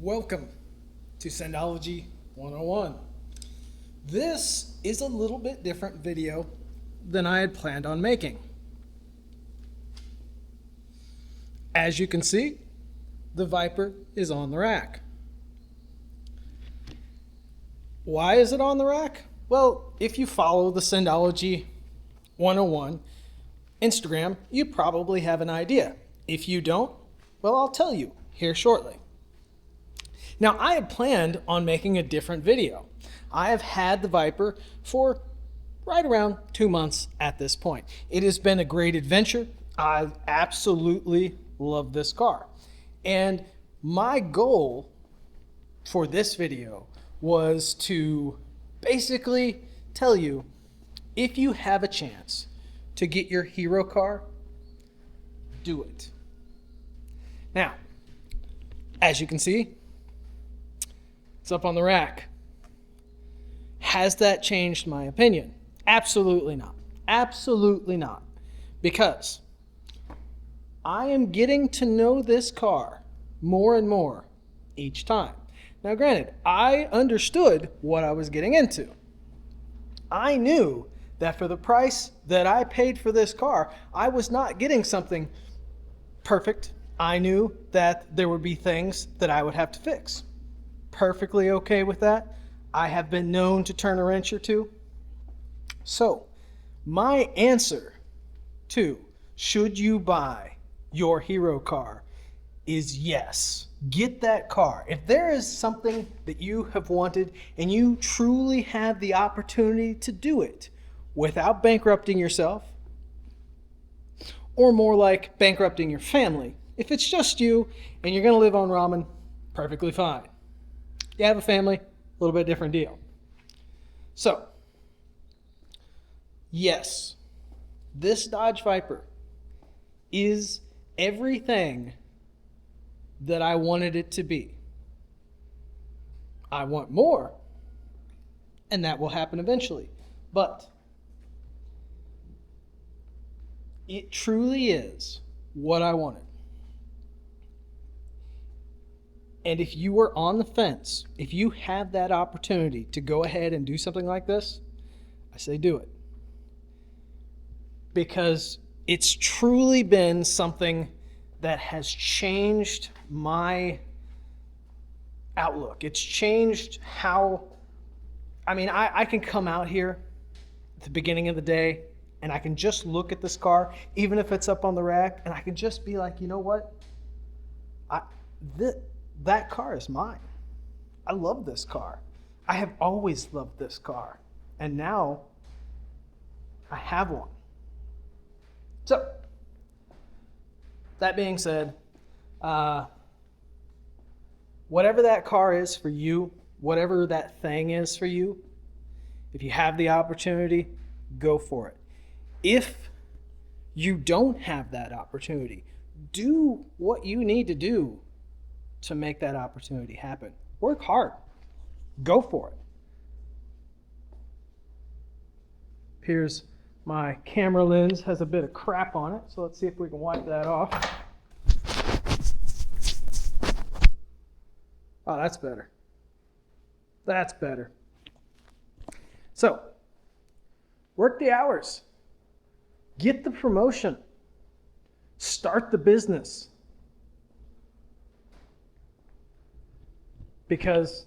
Welcome to Sendology 101. This is a little bit different video than I had planned on making. As you can see, the Viper is on the rack. Why is it on the rack? Well, if you follow the Sendology 101 Instagram, you probably have an idea. If you don't, well, I'll tell you here shortly. Now, I had planned on making a different video. I have had the Viper for right around 2 months at this point. It has been a great adventure. I absolutely love this car. And my goal for this video was to basically tell you, if you have a chance to get your hero car, do it. Now, as you can see, it's up on the rack. Has that changed my opinion? Absolutely not. Absolutely not. Because I am getting to know this car more and more each time. Now, granted, I understood what I was getting into. I knew that for the price that I paid for this car, I was not getting something perfect. I knew that there would be things that I would have to fix. Perfectly okay with that. I have been known to turn a wrench or two. So, my answer to should you buy your hero car is yes. Get that car. If there is something that you have wanted and you truly have the opportunity to do it without bankrupting yourself, or more like bankrupting your family, if it's just you and you're going to live on ramen, perfectly fine. You have a family, a little bit different deal. So, yes, this Dodge Viper is everything that I wanted it to be. I want more, and that will happen eventually. But it truly is what I wanted. And if you are on the fence, if you have that opportunity to go ahead and do something like this, I say do it. Because it's truly been something that has changed my outlook. It's changed how, I can come out here at the beginning of the day and I can just look at this car, even if it's up on the rack, and I can just be like, you know what? That car is mine. I love this car. I have always loved this car. And now I have one. So, that being said, whatever that car is for you, whatever that thing is for you, if you have the opportunity, go for it. If you don't have that opportunity, do what you need to do to make that opportunity happen. Work hard. Go for it. Here's my camera lens, has a bit of crap on it, so let's see if we can wipe that off. Oh, that's better. That's better. So, work the hours. Get the promotion. Start the business. Because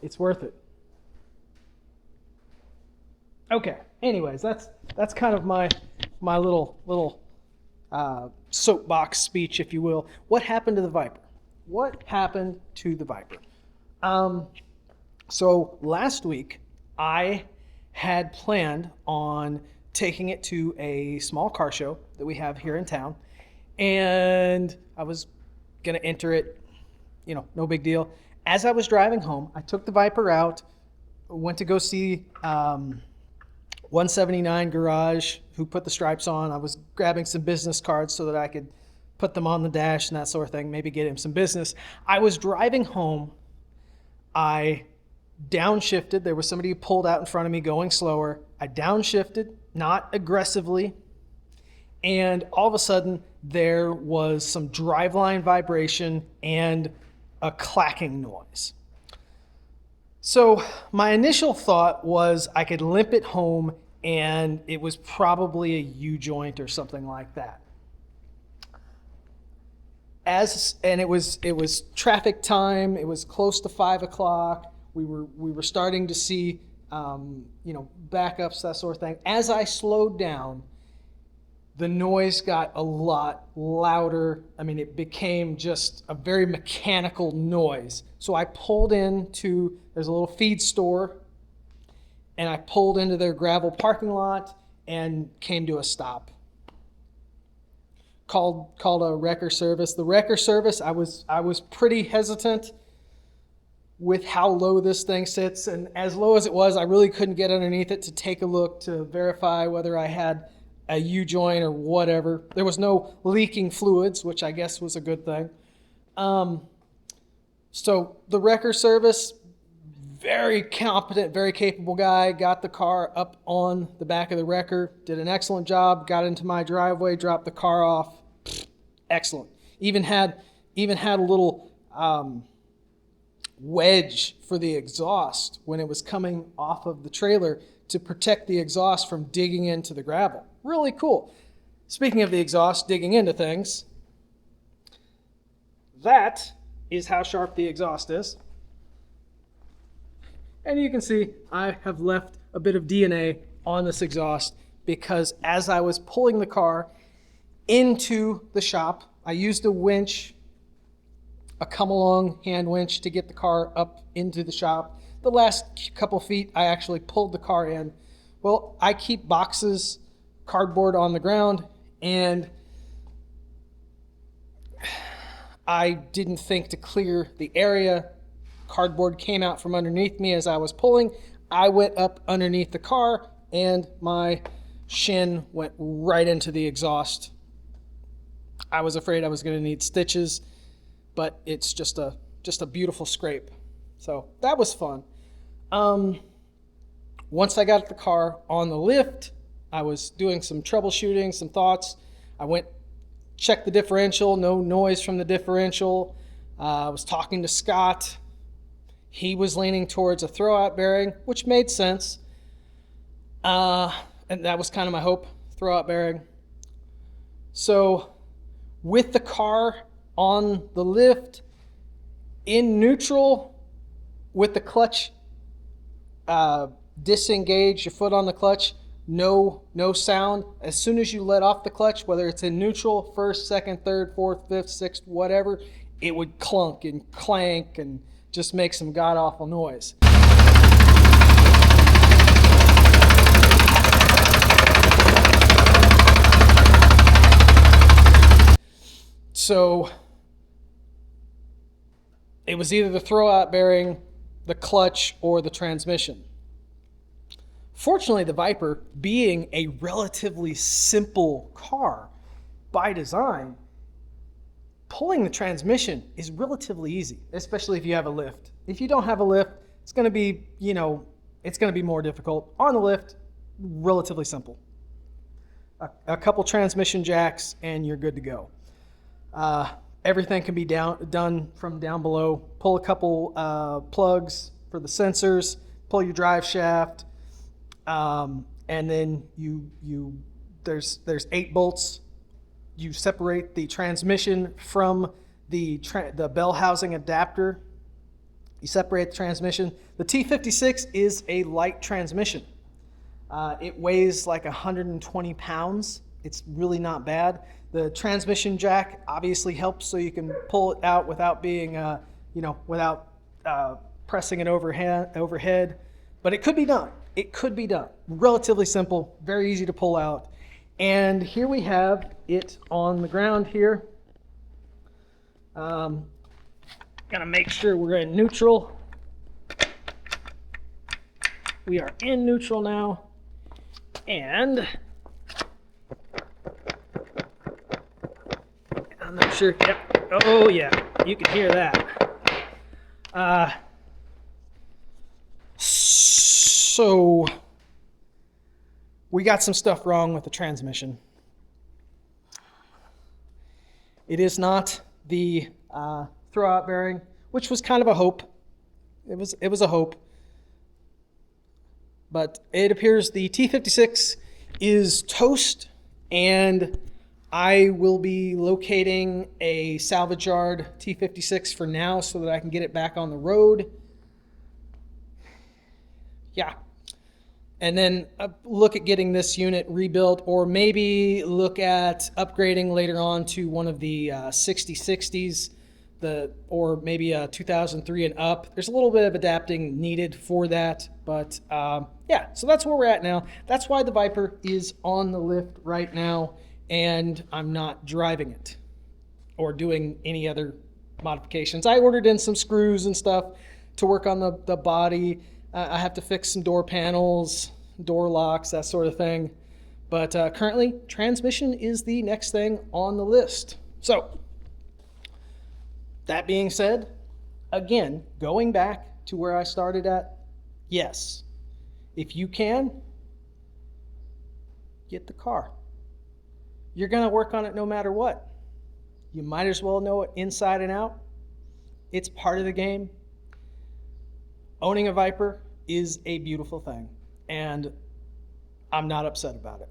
it's worth it. Okay. Anyways, that's kind of my little soapbox speech, if you will. What happened to the Viper? What happened to the Viper? So last week I had planned on taking it to a small car show that we have here in town, and I was gonna enter it. No big deal. As I was driving home, I took the Viper out, went to go see 179 Garage, who put the stripes on. I was grabbing some business cards so that I could put them on the dash and that sort of thing, maybe get him some business. I was driving home. I downshifted. There was somebody who pulled out in front of me going slower. I downshifted, not aggressively, and all of a sudden there was some driveline vibration and a clacking noise. So my initial thought was I could limp it home and it was probably a U-joint or something like that. And it was traffic time. It was close to 5 o'clock. We were starting to see backups, that sort of thing. As I slowed down, the noise got a lot louder. I mean, it became just a very mechanical noise. So I pulled into, there's a little feed store, and I pulled into their gravel parking lot and came to a stop. Called a wrecker service. The wrecker service, I was pretty hesitant with how low this thing sits, and as low as it was, I really couldn't get underneath it to take a look to verify whether I had a U-joint or whatever. There was no leaking fluids, which I guess was a good thing. So the wrecker service, very competent, very capable guy, got the car up on the back of the wrecker, did an excellent job, got into my driveway, dropped the car off. Excellent. Even had a little wedge for the exhaust when it was coming off of the trailer to protect the exhaust from digging into the gravel. Really cool. Speaking of the exhaust digging into things, that is how sharp the exhaust is. And you can see I have left a bit of DNA on this exhaust because as I was pulling the car into the shop, I used a winch, a come-along hand winch to get the car up into the shop. The last couple feet, I actually pulled the car in. Well, I keep boxes, cardboard on the ground, and I didn't think to clear the area. Cardboard came out from underneath me as I was pulling. I went up underneath the car, and my shin went right into the exhaust. I was afraid I was going to need stitches, but it's just a beautiful scrape. So that was fun. Once I got the car on the lift, I was doing some troubleshooting, some thoughts. I went, checked the differential, no noise from the differential. I was talking to Scott. He was leaning towards a throwout bearing, which made sense. And that was kind of my hope, throwout bearing. So with the car on the lift, in neutral, with the clutch disengaged, your foot on the clutch, no sound. As soon as you let off the clutch, whether it's in neutral, first, second, third, fourth, fifth, sixth, whatever, it would clunk and clank and just make some god-awful noise. So it was either the throwout bearing, the clutch, or the transmission. Fortunately, the Viper, being a relatively simple car by design, pulling the transmission is relatively easy, especially if you have a lift. If you don't have a lift, it's going to be, it's going to be more difficult. On the lift, relatively simple. A couple transmission jacks and you're good to go. Everything can be done from down below. Pull a couple plugs for the sensors, pull your drive shaft, and then there's 8 bolts. You separate the transmission from the bell housing adapter. You separate the transmission. The T56 is a light transmission. It weighs like 120 pounds. It's really not bad. The transmission jack obviously helps so you can pull it out without being, without pressing it overhead. But it could be done. It could be done. Relatively simple, very easy to pull out. And here we have it on the ground here. Gotta make sure we're in neutral. We are in neutral now. And I'm not sure. Yep. Oh yeah, you can hear that. So we got some stuff wrong with the transmission. It is not the throwout bearing. which was kind of a hope. It was a hope. But it appears the T56 is toast, and I will be locating a salvage yard T56 for now so that I can get it back on the road. Yeah. And then look at getting this unit rebuilt, or maybe look at upgrading later on to one of the 6060s, or maybe a 2003 and up. There's a little bit of adapting needed for that, but yeah, so that's where we're at now. That's why the Viper is on the lift right now, and I'm not driving it or doing any other modifications. I ordered in some screws and stuff to work on the body. I have to fix some door panels, door locks, that sort of thing. But currently, transmission is the next thing on the list. So, that being said, again, going back to where I started at, yes, if you can, get the car. You're going to work on it no matter what. You might as well know it inside and out. It's part of the game. Owning a Viper is a beautiful thing, and I'm not upset about it.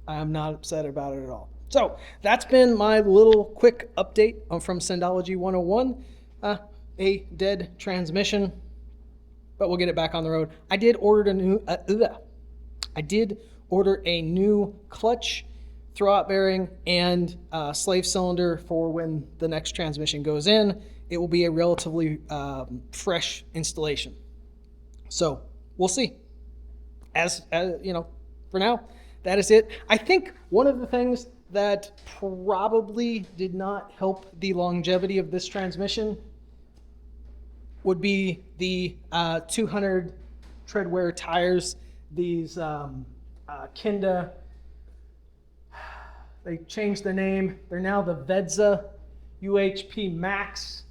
I am not upset about it at all. So that's been my little quick update from Syndology 101. A dead transmission, but we'll get it back on the road. I did order a new clutch, throwout bearing, and slave cylinder for when the next transmission goes in. It will be a relatively fresh installation. So we'll see. As you know, for now, that is it. I think one of the things that probably did not help the longevity of this transmission would be the 200 tread wear tires. These Kinda, they changed the name. They're now the Vedza UHP Max.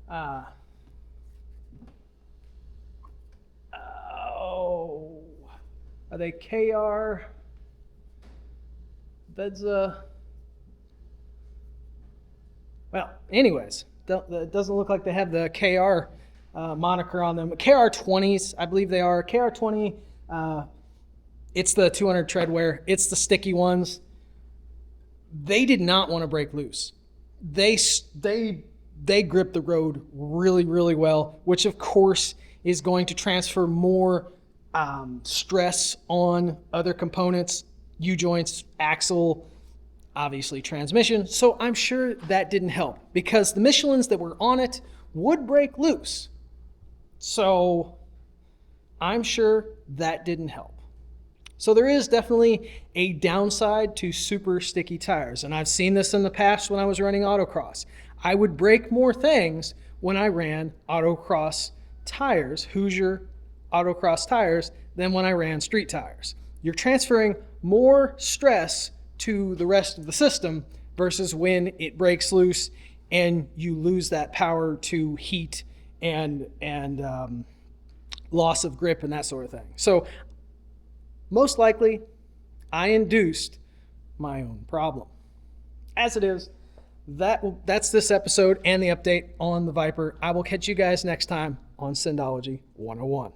Are they KR? Vedza. Well, anyways, it doesn't look like they have the KR moniker on them. KR20s, I believe they are. KR20, it's the 200 tread wear. It's the sticky ones. They did not want to break loose. They grip the road really, really well, which of course is going to transfer more stress on other components, U-joints, axle, obviously transmission. So I'm sure that didn't help, because the Michelins that were on it would break loose. So I'm sure that didn't help. So there is definitely a downside to super sticky tires. And I've seen this in the past when I was running autocross. I would break more things when I ran autocross tires, Hoosier autocross tires, than when I ran street tires. You're transferring more stress to the rest of the system versus when it breaks loose and you lose that power to heat and loss of grip and that sort of thing. So most likely, I induced my own problem. As it is, that's this episode and the update on the Viper. I will catch you guys next time on Syndology 101.